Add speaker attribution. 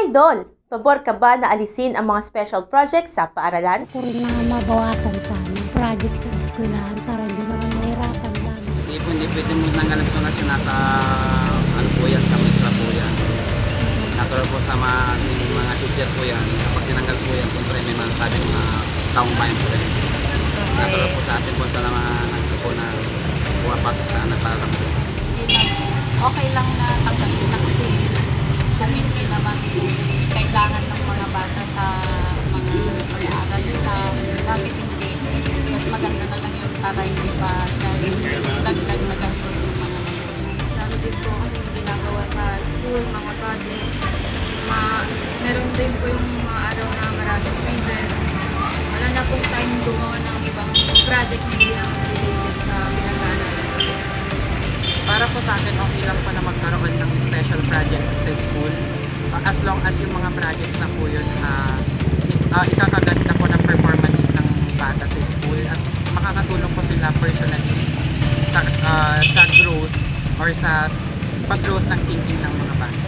Speaker 1: Idol, pabor ka ba na alisin ang mga special projects sa paaralan?
Speaker 2: Puro na mabawasan sa project sa eskwelahan para hindi naman mahirapan lang.
Speaker 3: Hindi pwede mo tanggalan ito kasi nasa ano po yan, sa maestra po yan. Natural po sa mga teacher po yan. Kapag tinanggal po yan, siyempre may masasabi mga taong bayan po rin. Natural po sa atin po sa mga po na pumapasok sa anak para lang po.
Speaker 4: Okay lang na tanggalin na kasi kung hindi naman kailangan ng mga bata sa mga pag-aaral nila, bakit hindi? Mas maganda na lang yung para hindi pa dagdag na gastos ng mga magulang.
Speaker 5: Dami din po kasi ginagawa sa school, mga project. Meron din po yung mga araw na maraming quizzes. Wala na pong time gumawa ng ibang project na hindi naman related sa pinag-aaral.
Speaker 6: Para po sa akin, okay lang po na magkaroon ng special projects sa school. As long as yung mga projects na po yun, ikakaganda po ng performance ng bata sa school at makakatulong po sila personally sa growth or sa pag-growth ng thinking ng mga bata.